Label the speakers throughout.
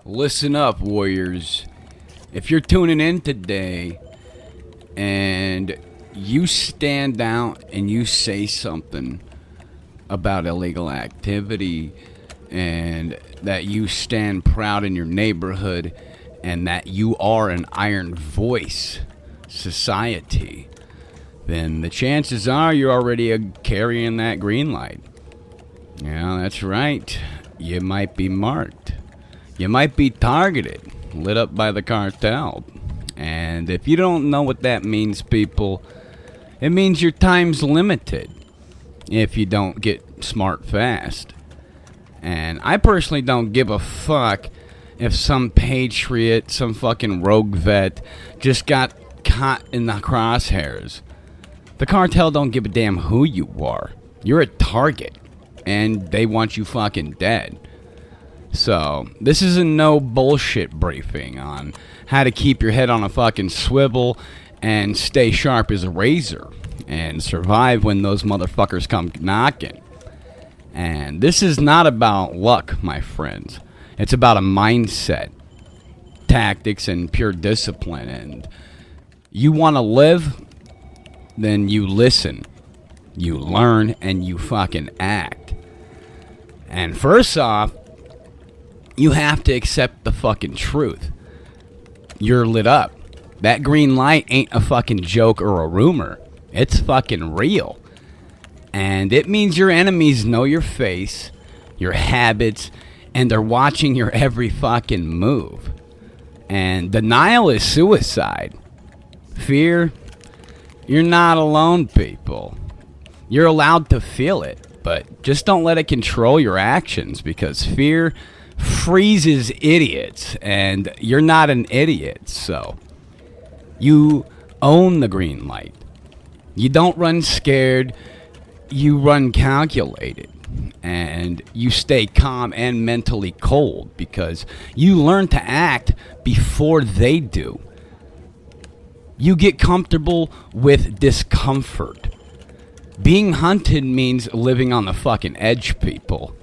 Speaker 1: Listen up, warriors. If you're tuning in today and you stand out and you say something about illegal activity and that you stand proud in your neighborhood and that you are an iron voice society, then the chances are you're already carrying that green light. Yeah, that's right. You might be marked. You might be targeted, lit up by the cartel. And if you don't know what that means, people, it means your time's limited if you don't get smart fast. And I personally don't give a fuck if some patriot, some fucking rogue vet just got caught in the crosshairs. The cartel don't give a damn who you are. You're a target, and they want you fucking dead. So, this is a no bullshit briefing on how to keep your head on a fucking swivel and stay sharp as a razor and survive when those motherfuckers come knocking. And this is not about luck, my friends. It's about a mindset, tactics, and pure discipline. And you want to live? Then you listen, you learn, and you fucking act. And first off, you have to accept the fucking truth. You're lit up. That green light ain't a fucking joke or a rumor. It's fucking real. And it means your enemies know your face, your habits, and they're watching your every fucking move. And denial is suicide. Fear, you're not alone, people. You're allowed to feel it, but just don't let it control your actions, because fear freezes idiots, and you're not an idiot. So you own the green light. You don't run scared, you run calculated, and you stay calm and mentally cold, because you learn to act before they do. You get comfortable with discomfort. Being hunted means living on the fucking edge, people.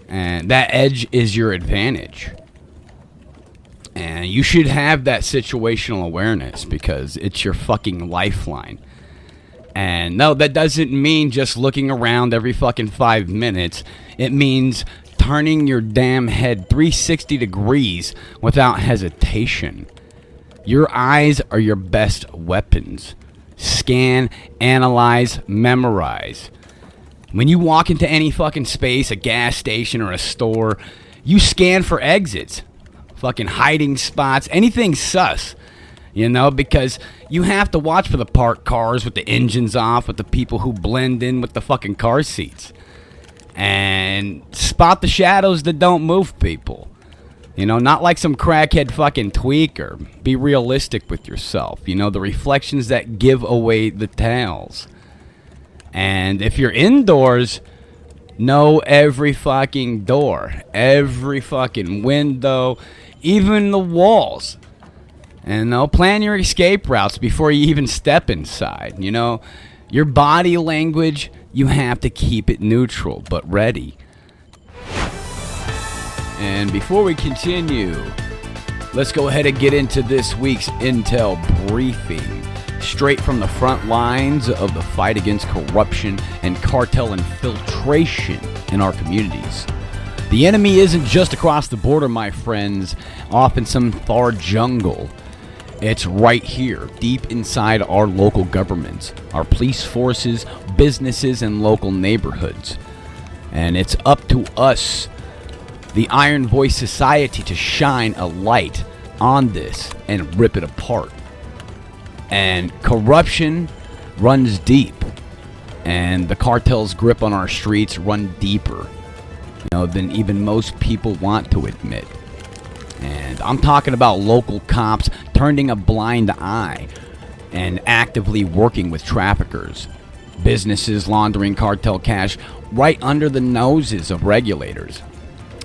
Speaker 1: And that edge is your advantage. And you should have that situational awareness, because it's your fucking lifeline. And no, that doesn't mean just looking around every fucking 5 minutes. It means turning your damn head 360 degrees without hesitation. Your eyes are your best weapons. Scan, analyze, memorize. When you walk into any fucking space, a gas station or a store, you scan for exits, fucking hiding spots, anything sus, because you have to watch for the parked cars with the engines off, with the people who blend in with the fucking car seats, and spot the shadows that don't move, people. Not like some crackhead fucking tweaker. Be realistic with yourself. The reflections that give away the tales. And if you're indoors, know every fucking door, every fucking window, even the walls. And plan your escape routes before you even step inside. Your body language, you have to keep it neutral, but ready. And before we continue, let's go ahead and get into this week's intel briefing. Straight from the front lines of the fight against corruption and cartel infiltration in our communities. The enemy isn't just across the border, my friends, off in some far jungle. It's right here, deep inside our local governments, our police forces, businesses, and local neighborhoods. And it's up to us, the Iron Voice Society, to shine a light on this and rip it apart. And corruption runs deep, and the cartel's grip on our streets run deeper, than even most people want to admit. And I'm talking about local cops turning a blind eye and actively working with traffickers, businesses laundering cartel cash right under the noses of regulators,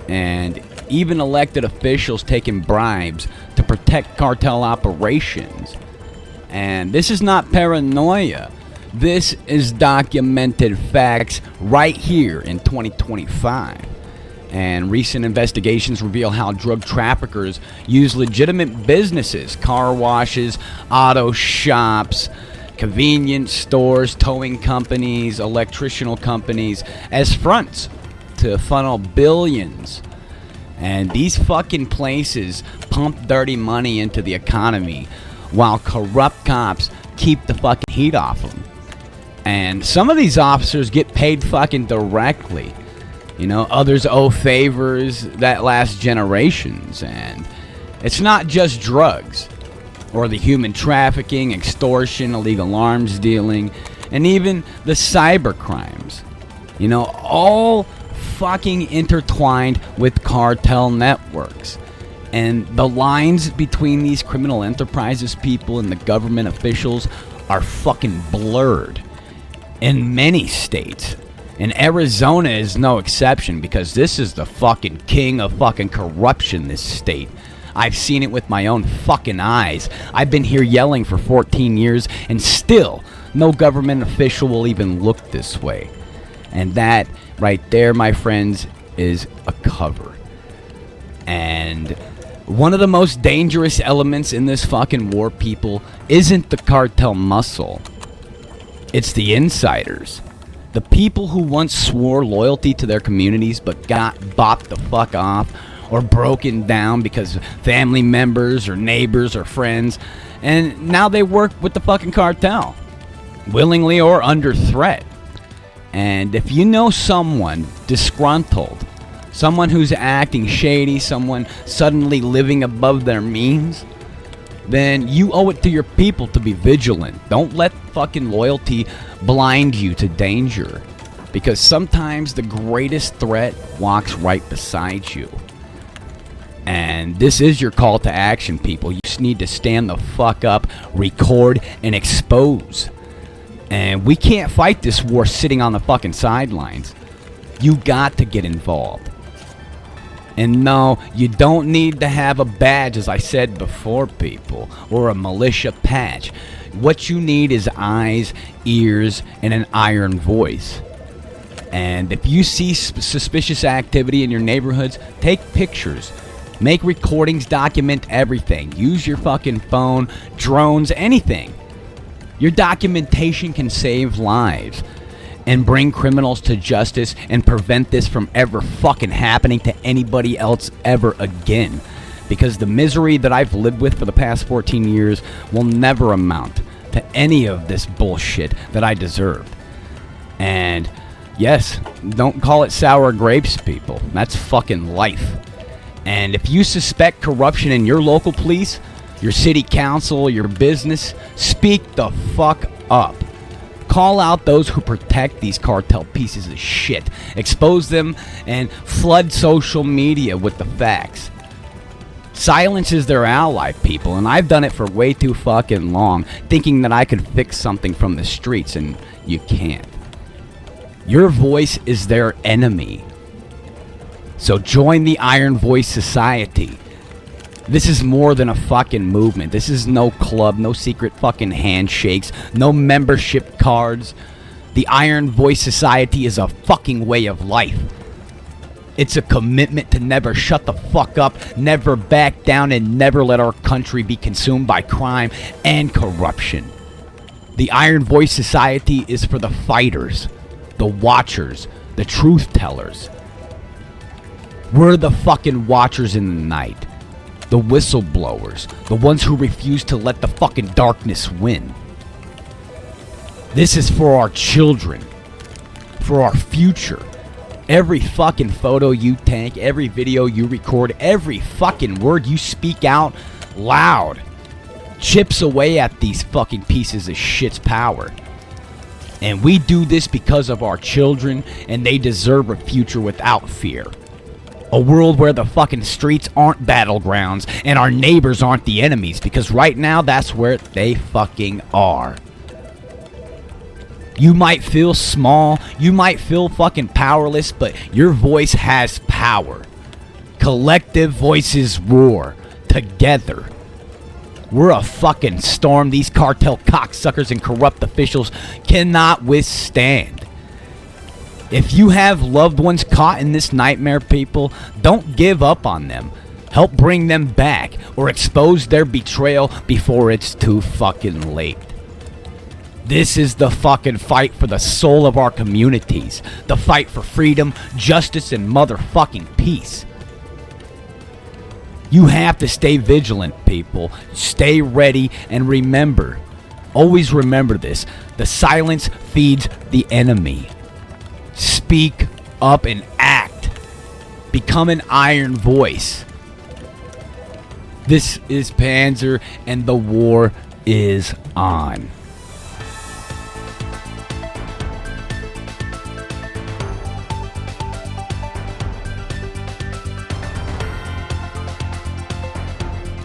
Speaker 1: and even elected officials taking bribes to protect cartel operations. And this is not paranoia. This is documented facts right here in 2025. And recent investigations reveal how drug traffickers use legitimate businesses, car washes, auto shops, convenience stores, towing companies, electrical companies as fronts to funnel billions. And these fucking places pump dirty money into the economy while corrupt cops keep the fucking heat off them. And some of these officers get paid fucking directly. You know, others owe favors that last generations. And it's not just drugs or the human trafficking, extortion, illegal arms dealing, and even the cyber crimes. You know, all fucking intertwined with cartel networks. And the lines between these criminal enterprises people and the government officials are fucking blurred in many states. And Arizona is no exception, because this is the fucking king of fucking corruption, this state. I've seen it with my own fucking eyes. I've been here yelling for 14 years, and still no government official will even look this way. And that right there, my friends, is a cover. And one of the most dangerous elements in this fucking war, people, isn't the cartel muscle. It's the insiders. The people who once swore loyalty to their communities but got bought the fuck off or broken down because family members or neighbors or friends, and now they work with the fucking cartel, willingly or under threat. And if you know someone disgruntled, someone who's acting shady, someone suddenly living above their means, then you owe it to your people to be vigilant. Don't let fucking loyalty blind you to danger, because sometimes the greatest threat walks right beside you. And this is your call to action, people. You just need to stand the fuck up, record, and expose. And we can't fight this war sitting on the fucking sidelines. You got to get involved. And no, you don't need to have a badge, as I said before, people, or a militia patch. What you need is eyes, ears, and an iron voice. And if you see suspicious activity in your neighborhoods, take pictures. Make recordings, document everything. Use your fucking phone, drones, anything. Your documentation can save lives and bring criminals to justice and prevent this from ever fucking happening to anybody else ever again. Because the misery that I've lived with for the past 14 years will never amount to any of this bullshit that I deserved. And yes, don't call it sour grapes, people. That's fucking life. And if you suspect corruption in your local police, your city council, your business, speak the fuck up. Call out those who protect these cartel pieces of shit. Expose them and flood social media with the facts. Silence is their ally, people, and I've done it for way too fucking long, thinking that I could fix something from the streets, and you can't. Your voice is their enemy. So join the Iron Voice Society. This is more than a fucking movement. This is no club, no secret fucking handshakes, no membership cards. The Iron Voice Society is a fucking way of life. It's a commitment to never shut the fuck up, never back down, and never let our country be consumed by crime and corruption. The Iron Voice Society is for the fighters, the watchers, the truth tellers. We're the fucking watchers in the night. The whistleblowers, the ones who refuse to let the fucking darkness win. This is for our children, for our future. Every fucking photo you take, every video you record, every fucking word you speak out loud chips away at these fucking pieces of shit's power. And we do this because of our children, and they deserve a future without fear. A world where the fucking streets aren't battlegrounds and our neighbors aren't the enemies, because right now that's where they fucking are. You might feel small, you might feel fucking powerless, but your voice has power. Collective voices roar together.
Speaker 2: We're a fucking storm these cartel cocksuckers and corrupt officials cannot withstand. If you have loved ones caught in this nightmare, people, don't give up on them. Help bring them back or expose their betrayal before it's too fucking late. This is the fucking fight for the soul of our communities. The fight for freedom, justice, and motherfucking peace. You have to stay vigilant, people. Stay ready and remember. Always remember this. The silence feeds the enemy. Speak up and act. Become an iron voice. This is Panzer, and the war is on.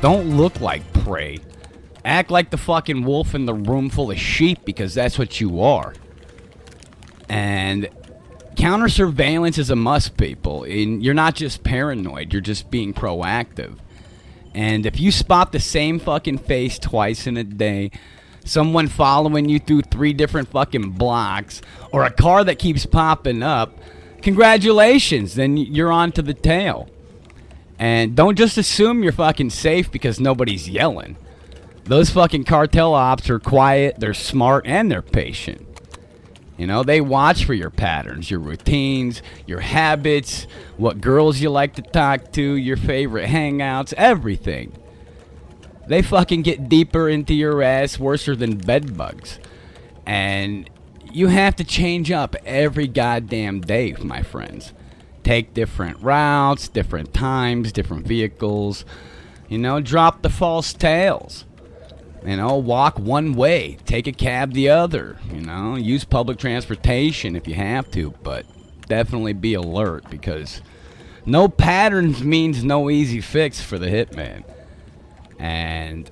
Speaker 2: Don't look like prey. Act like the fucking wolf in the room full of sheep, because that's what you are. And counter surveillance is a must, people. And you're not just paranoid, you're just being proactive. And if you spot the same fucking face twice in a day, someone following you through 3 different fucking blocks, or a car that keeps popping up, congratulations, then you're on to the tail. And don't just assume you're fucking safe because nobody's yelling. Those fucking cartel ops are quiet, they're smart, and they're patient. You know, they watch for your patterns, your routines, your habits, what girls you like to talk to, your favorite hangouts, everything. They fucking get deeper into your ass, worser than bed bugs. And you have to change up every goddamn day, my friends. Take different routes, different times, different vehicles. You know, drop the false tales. You know, walk one way, take a cab the other. You know, use public transportation if you have to, but definitely be alert, because no patterns means no easy fix for the hitman. And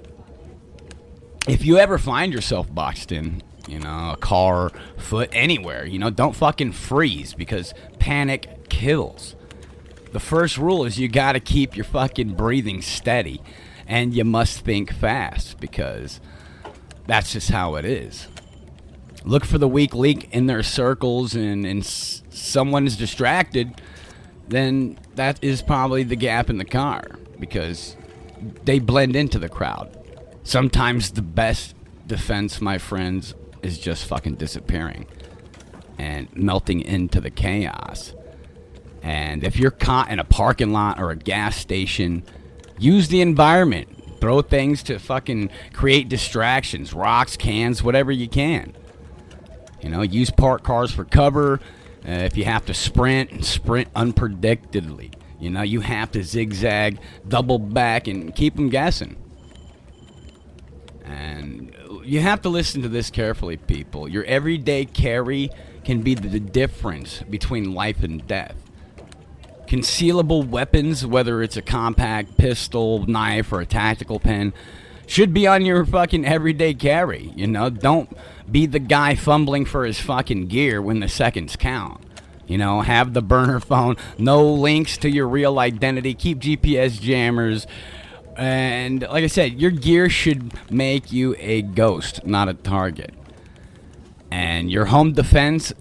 Speaker 2: if you ever find yourself boxed in, you know, a car, foot, anywhere, you know, don't fucking freeze, because panic kills. The first rule is you gotta keep your fucking breathing steady, and you must think fast, because that's just how it is. Look for the weak link in their circles, and someone is distracted, then that is probably the gap in the car, because they blend into the crowd. Sometimes the best defense, my friends, is just fucking disappearing and melting into the chaos. And if you're caught in a parking lot or a gas station, use the environment. Throw things to fucking create distractions. Rocks, cans, whatever you can. You know, use parked cars for cover. If you have to sprint unpredictably. You know, you have to zigzag, double back, and keep them guessing. And you have to listen to this carefully, people. Your everyday carry can be the difference between life and death. Concealable weapons, whether it's a compact pistol, knife, or a tactical pen, should be on your fucking everyday carry. You know, don't be the guy fumbling for his fucking gear when the seconds count. You know, have the burner phone, no links to your real identity, keep GPS jammers, and like I said, your gear should make you a ghost, not a target. And your home defense,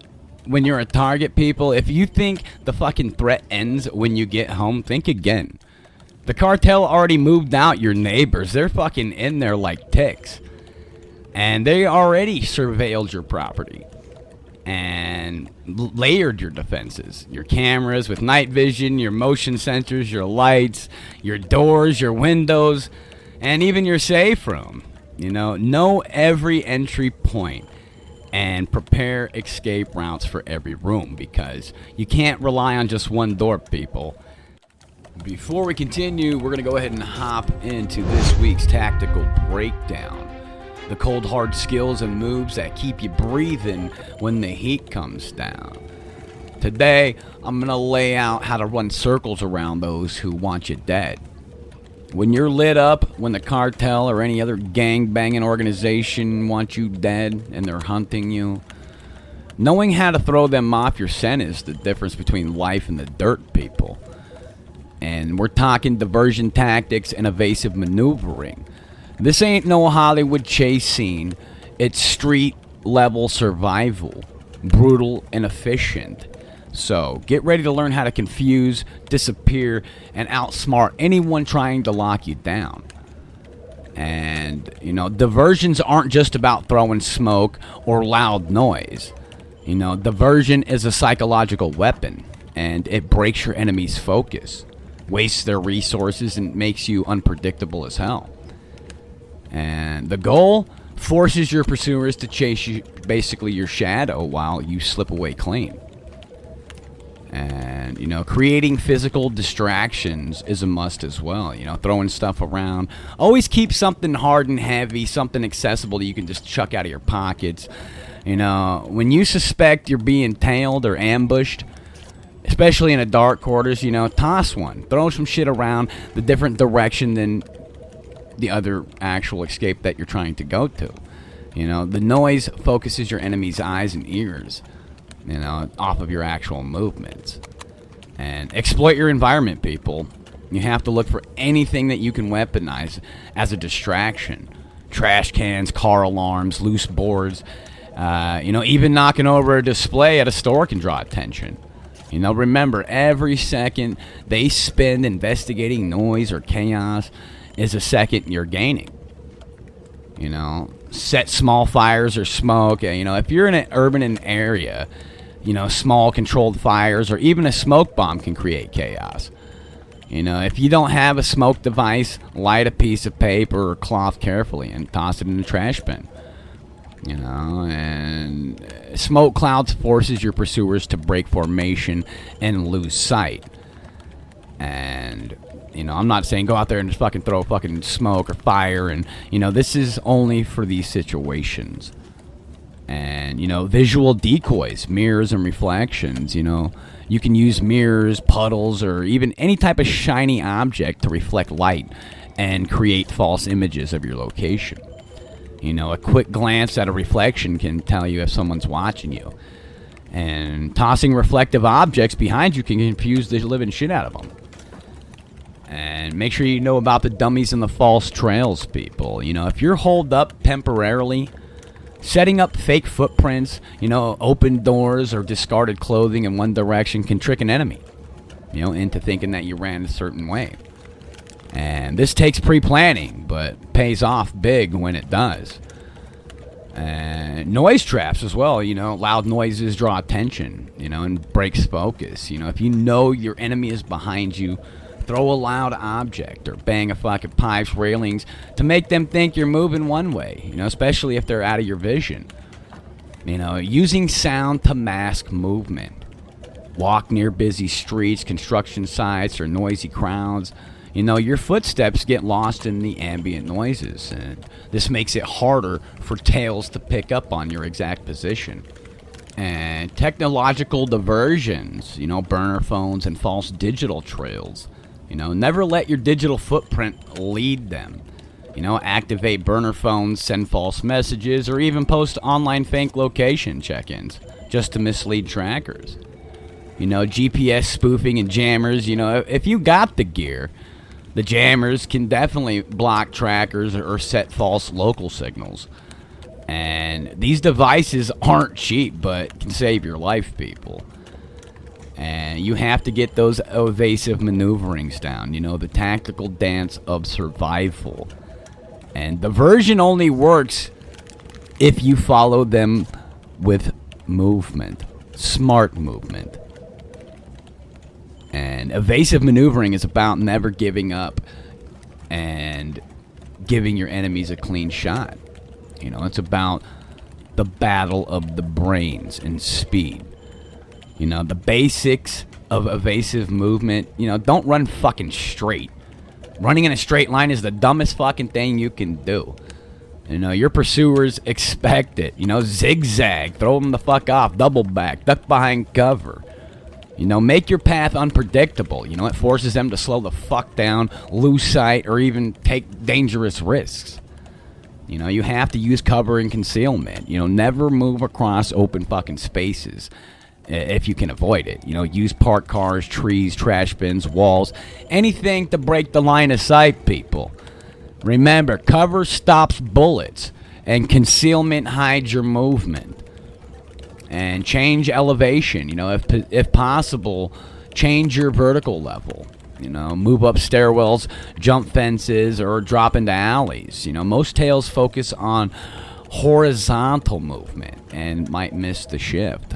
Speaker 2: when you're a target, people, if you think the fucking threat ends when you get home, think again. The cartel already moved out your neighbors. They're fucking in there like ticks. And they already surveilled your property and layered your defenses. Your cameras with night vision, your motion sensors, your lights, your doors, your windows, and even your safe room. You know every entry point and prepare escape routes for every room, because you can't rely on just one door, people. Before we continue, we're going to go ahead and hop into this week's tactical breakdown. The cold hard skills and moves that keep you breathing when the heat comes down. Today, I'm going to lay out how to run circles around those who want you dead. When you're lit up, when the cartel or any other gang-banging organization wants you dead and they're hunting you, knowing how to throw them off your scent is the difference between life and the dirt, people. And we're talking diversion tactics and evasive maneuvering. This ain't no Hollywood chase scene. It's street level survival. Brutal and efficient. So, get ready to learn how to confuse, disappear, and outsmart anyone trying to lock you down. And, diversions aren't just about throwing smoke or loud noise. Diversion is a psychological weapon, and it breaks your enemy's focus, wastes their resources, and makes you unpredictable as hell. And the goal forces your pursuers to chase you, basically your shadow, while you slip away clean. And, creating physical distractions is a must as well. Throwing stuff around. Always keep something hard and heavy, something accessible that you can just chuck out of your pockets. When you suspect you're being tailed or ambushed, especially in a dark quarters, toss one. Throw some shit around the different direction than the other actual escape that you're trying to go to. The noise focuses your enemy's eyes and ears, off of your actual movements. And exploit your environment, people. You have to look for anything that you can weaponize as a distraction. Trash cans, car alarms, loose boards. Even knocking over a display at a store can draw attention. Remember, every second they spend investigating noise or chaos is a second you're gaining. Set small fires or smoke. If you're in an urban area, small controlled fires or even a smoke bomb can create chaos. If you don't have a smoke device, light a piece of paper or cloth carefully and toss it in the trash bin. And smoke clouds forces your pursuers to break formation and lose sight. And, I'm not saying go out there and just fucking throw fucking smoke or fire. And, this is only for these situations. And, visual decoys, mirrors and reflections, you can use mirrors, puddles, or even any type of shiny object to reflect light and create false images of your location. A quick glance at a reflection can tell you if someone's watching you. And tossing reflective objects behind you can confuse the living shit out of them. And make sure you know about the dummies and the false trails, people. If you're holed up temporarily, setting up fake footprints, open doors or discarded clothing in one direction can trick an enemy, into thinking that you ran a certain way. And this takes pre-planning, but pays off big when it does. And noise traps as well, loud noises draw attention, and breaks focus. If you know your enemy is behind you, throw a loud object or bang a fucking pipes, railings to make them think you're moving one way, especially if they're out of your vision. Using sound to mask movement. Walk near busy streets, construction sites, or noisy crowds. Your footsteps get lost in the ambient noises, and this makes it harder for tails to pick up on your exact position. And technological diversions, burner phones and false digital trails. Never let your digital footprint lead them. Activate burner phones, send false messages, or even post online fake location check-ins just to mislead trackers. GPS spoofing and jammers, if you got the gear, the jammers can definitely block trackers or set false local signals. And these devices aren't cheap, but can save your life, people. And you have to get those evasive maneuverings down, the tactical dance of survival. And diversion only works if you follow them with movement, smart movement. And evasive maneuvering is about never giving up and giving your enemies a clean shot. It's about the battle of the brains and speed. The basics of evasive movement, don't run fucking straight. Running in a straight line is the dumbest fucking thing you can do. Your pursuers expect it. Zigzag, throw them the fuck off, double back, duck behind cover. Make your path unpredictable. It forces them to slow the fuck down, lose sight, or even take dangerous risks. You have to use cover and concealment. Never move across open fucking spaces if you can avoid it. Use parked cars, trees, trash bins, walls, anything to break the line of sight, people. Remember, cover stops bullets, and concealment hides your movement. And change elevation, if possible, change your vertical level. Move up stairwells, jump fences, or drop into alleys. Most tales focus on horizontal movement and might miss the shift.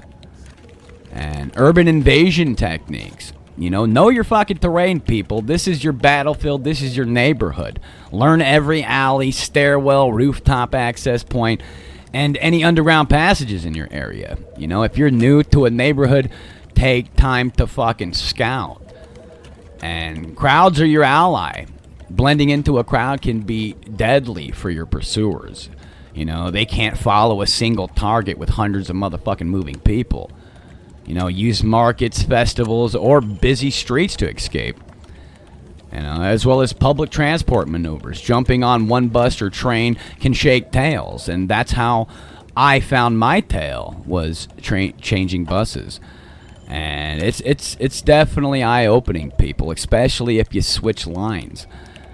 Speaker 2: And urban invasion techniques. Know your fucking terrain, people. This is your battlefield. This is your neighborhood. Learn every alley, stairwell, rooftop access point, and any underground passages in your area. If you're new to a neighborhood, take time to fucking scout. And crowds are your ally. Blending into a crowd can be deadly for your pursuers. They can't follow a single target with hundreds of motherfucking moving people. Use markets, festivals, or busy streets to escape. As well as public transport maneuvers. Jumping on one bus or train can shake tails, and that's how I found my tail, was changing buses. And it's definitely eye-opening, people, especially if you switch lines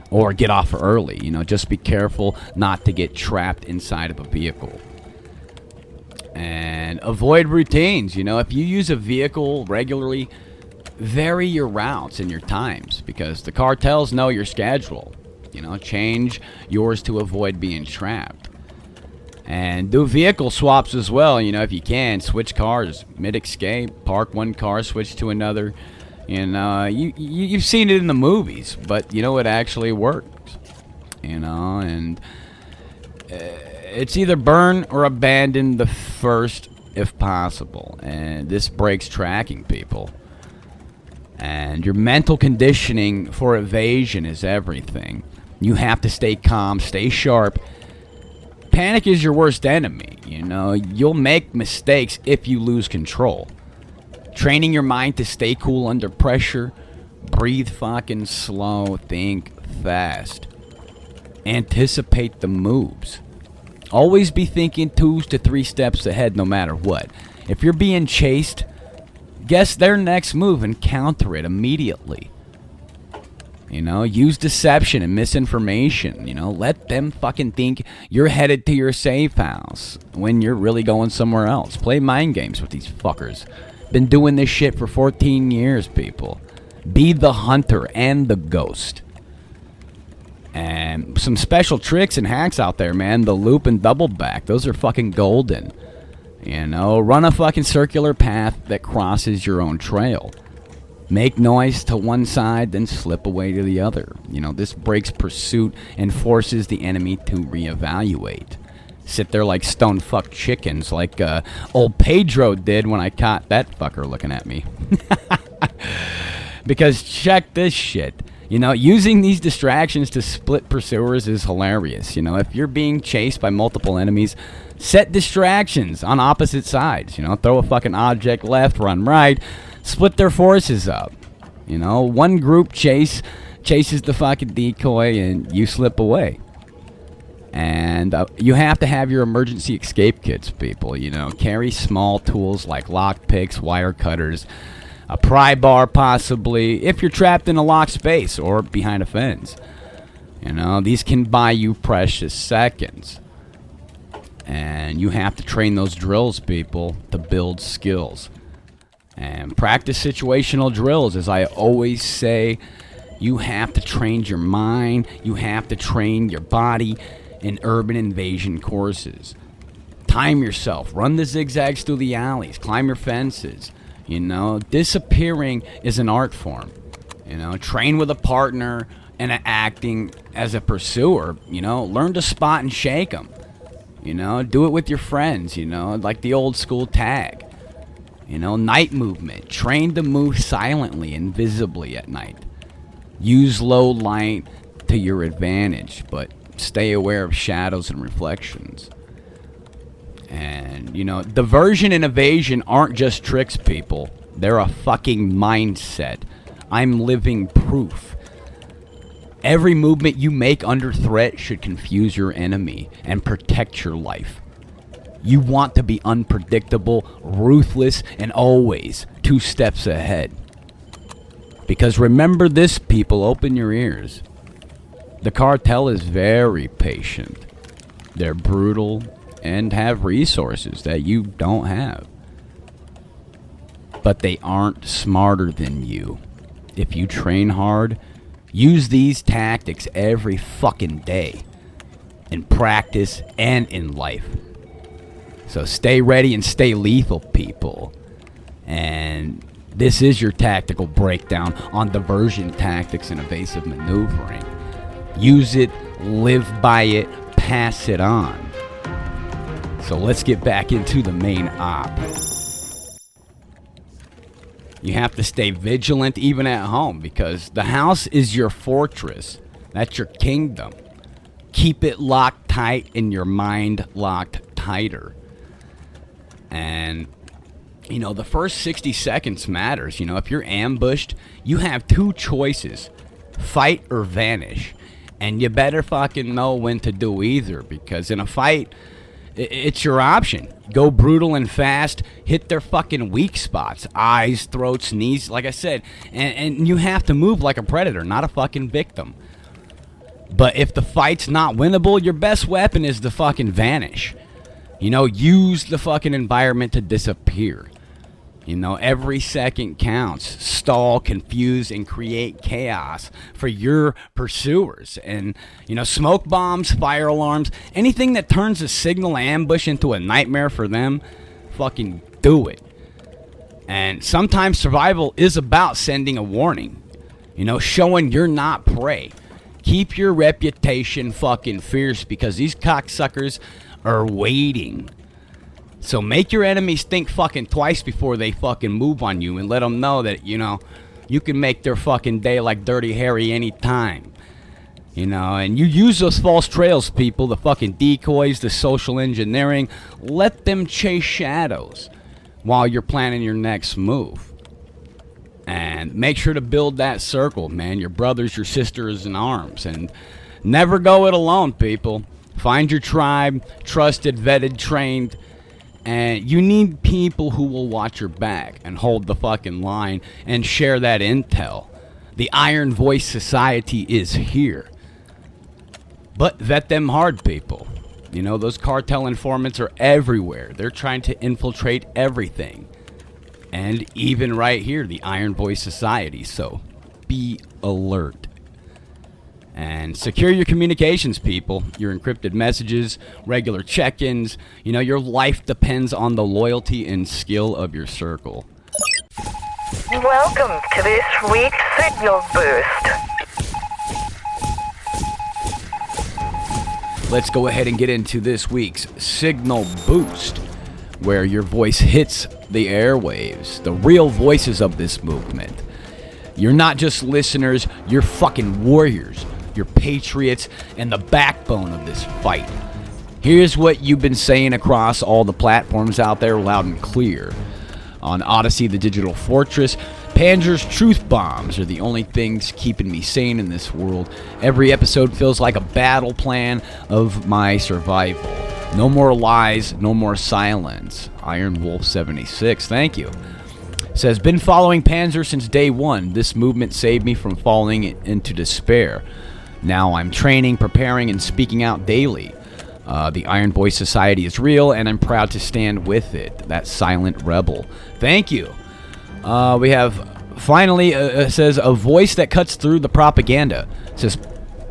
Speaker 2: or get off early. Just be careful not to get trapped inside of a vehicle. And avoid routines. If you use a vehicle regularly, vary your routes and your times, because the cartels know your schedule. Change yours to avoid being trapped. And do vehicle swaps as well. If you can, switch cars mid-escape, park one car, switch to another. You've seen it in the movies, but it actually works. And it's either burn or abandon the first if possible. And this breaks tracking, people. And your mental conditioning for evasion is everything. You have to stay calm, stay sharp. Panic is your worst enemy. You'll make mistakes if you lose control. Training your mind to stay cool under pressure. Breathe fucking slow. Think fast. Anticipate the moves. Always be thinking 2 to 3 steps ahead no matter what. If you're being chased, guess their next move and counter it immediately. Use deception and misinformation. Let them fucking think you're headed to your safe house when you're really going somewhere else. Play mind games with these fuckers. Been doing this shit for 14 years, people. Be the hunter and the ghost. And some special tricks and hacks out there, man. The loop and double back. Those are fucking golden. Run a fucking circular path that crosses your own trail. Make noise to one side, then slip away to the other. This breaks pursuit and forces the enemy to reevaluate. Sit there like stone-fucked chickens, like old Pedro did when I caught that fucker looking at me. Because check this shit. Using these distractions to split pursuers is hilarious. If you're being chased by multiple enemies, set distractions on opposite sides. Throw a fucking object left, run right, split their forces up. One group chases the fucking decoy and you slip away. And you have to have your emergency escape kits, people. Carry small tools like lock picks, wire cutters, a pry bar possibly, if you're trapped in a locked space or behind a fence. These can buy you precious seconds. And you have to train those drills, people, to build skills. And practice situational drills. As I always say, you have to train your mind, you have to train your body in urban invasion courses. Time yourself, run the zigzags through the alleys, climb your fences. Disappearing is an art form. Train with a partner and acting as a pursuer. Learn to spot and shake them. Do it with your friends, like the old school tag. Night movement. Train to move silently and visibly at night. Use low light to your advantage, but stay aware of shadows and reflections. And, diversion and evasion aren't just tricks, people. They're a fucking mindset. I'm living proof. Every movement you make under threat should confuse your enemy and protect your life. You want to be unpredictable, ruthless, and always 2 steps ahead. Because remember this, people, open your ears. The cartel is very patient. They're brutal and have resources that you don't have. But they aren't smarter than you. If you train hard, use these tactics every fucking day. In practice and in life. So stay ready and stay lethal, people. And this is your tactical breakdown on diversion tactics and evasive maneuvering. Use it, live by it, pass it on. So let's get back into the main op. You have to stay vigilant even at home because the house is your fortress. That's your kingdom. Keep it locked tight and your mind locked tighter. And, you know, the first 60 seconds matters. You know, if you're ambushed, you have two choices. Fight or vanish. And you better fucking know when to do either, because in a fight, it's your option. Go brutal and fast, hit their fucking weak spots. Eyes, throats, knees, like I said. And you have to move like a predator, not a fucking victim. But if the fight's not winnable, your best weapon is to fucking vanish. You know, use the fucking environment to disappear. You know, every second counts. Stall, confuse, and create chaos for your pursuers. And, you know, smoke bombs, fire alarms, anything that turns a signal ambush into a nightmare for them, fucking do it. And sometimes survival is about sending a warning. You know, showing you're not prey. Keep your reputation fucking fierce because these cocksuckers are waiting. So make your enemies think fucking twice before they fucking move on you and let them know that, you know, you can make their fucking day like Dirty Harry anytime. You know, and you use those false trails, people, the fucking decoys, the social engineering. Let them chase shadows while you're planning your next move. And make sure to build that circle, man. Your brothers, your sisters in arms. And never go it alone, people. Find your tribe, trusted, vetted, trained. And you need people who will watch your back and hold the fucking line and share that intel. The Iron Voice Society is here. But vet them hard, people. You know, those cartel informants are everywhere. They're trying to infiltrate everything. And even right here, the Iron Voice Society. So be alert. And secure your communications, people. Your encrypted messages, regular check-ins. You know, your life depends on the loyalty and skill of your circle.
Speaker 3: Welcome to this week's Signal Boost.
Speaker 2: Let's go ahead and get into this week's Signal Boost, where your voice hits the airwaves, the real voices of this movement. You're not just listeners, you're fucking warriors. You're patriots and the backbone of this fight. Here's what you've been saying across all the platforms out there loud and clear. On Odyssey, the Digital Fortress, Panzer's truth bombs are the only things keeping me sane in this world. Every episode feels like a battle plan of my survival. No more lies, no more silence. Iron Wolf 76, thank you. Says, been following Panzer since day one. This movement saved me from falling into despair. Now I'm training, preparing, and speaking out daily. The Iron Voice Society is real, and I'm proud to stand with it. That silent rebel. Thank you. We have, finally, says, a voice that cuts through the propaganda. It says,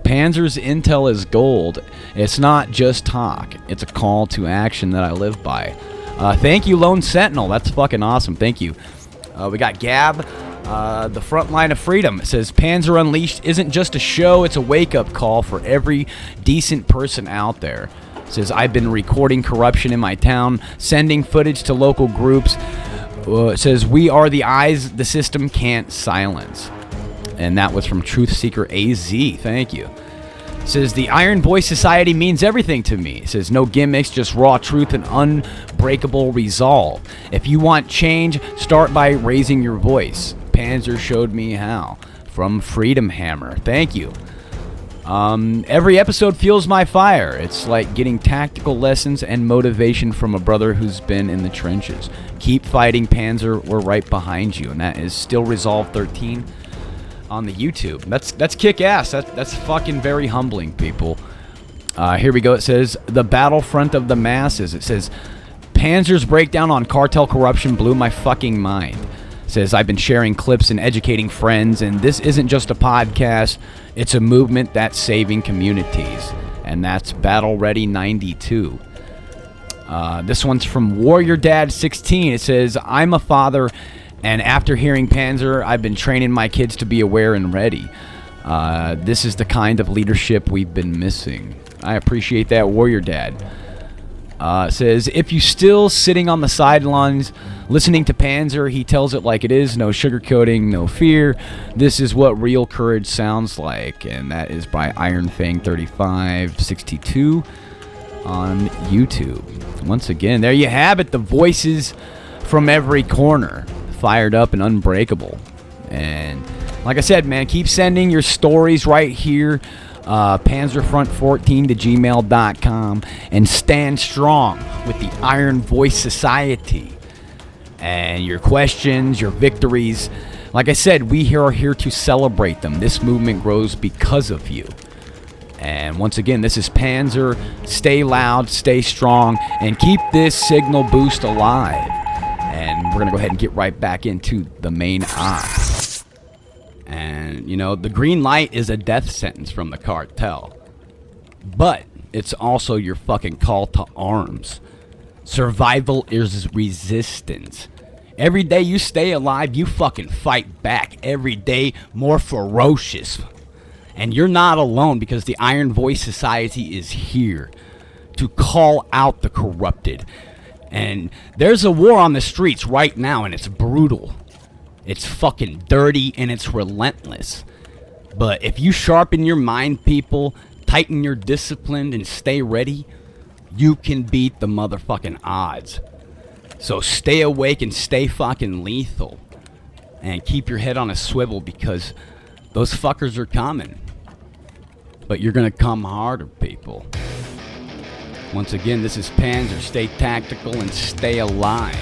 Speaker 2: Panzer's intel is gold. It's not just talk. It's a call to action that I live by. Thank you, Lone Sentinel. That's fucking awesome. Thank you. We got Gab. The front line of freedom. It says, Panzer Unleashed isn't just a show, it's a wake-up call for every decent person out there. It says, I've been recording corruption in my town, sending footage to local groups. It says, we are the eyes the system can't silence. And that was from Truth Seeker AZ. Thank you. It says, the Iron Voice Society means everything to me. It says, no gimmicks, just raw truth and unbreakable resolve. If you want change, start by raising your voice. Panzer showed me how. From Freedom Hammer. Thank you. Every episode fuels my fire. It's like getting tactical lessons and motivation from a brother who's been in the trenches. Keep fighting, Panzer. We're right behind you. And that is Still Resolve 13. on the YouTube. That's kick ass. That's fucking very humbling, people. Here we go. It says the battlefront of the masses. It says Panzer's breakdown on cartel corruption blew my fucking mind. It says I've been sharing clips and educating friends, and this isn't just a podcast. It's a movement that's saving communities, and that's Battle Ready 92. This one's from Warrior Dad 16. It says I'm a father, and after hearing Panzer, I've been training my kids to be aware and ready. This is the kind of leadership we've been missing. I appreciate that, Warrior Dad. It says, if you still sitting on the sidelines listening to Panzer, he tells it like it is. No sugarcoating, no fear. This is what real courage sounds like. And that is by Iron Fang 3562 on YouTube. Once again, there you have it. The voices from every corner. Fired up and unbreakable. And like I said, man, keep sending your stories right here. panzerfront14@gmail.com, and stand strong with the Iron Voice Society. And your questions, your victories, like I said, we are here to celebrate them. This movement grows because of you. And once again, this is Panzer. Stay loud, stay strong, and keep this signal boost alive. And we're going to go ahead and get right back into the main op. And, you know, the green light is a death sentence from the cartel. But it's also your fucking call to arms. Survival is resistance. Every day you stay alive, you fucking fight back. Every day more ferocious. And you're not alone, because the Iron Voice Society is here to call out the corrupted. And there's a war on the streets right now, and it's brutal. It's fucking dirty, and it's relentless. But if you sharpen your mind, people, tighten your discipline, and stay ready, you can beat the motherfucking odds. So stay awake and stay fucking lethal. And keep your head on a swivel, because those fuckers are coming. But you're gonna come harder, people. Once again, this is Panzer. Stay tactical and stay alive.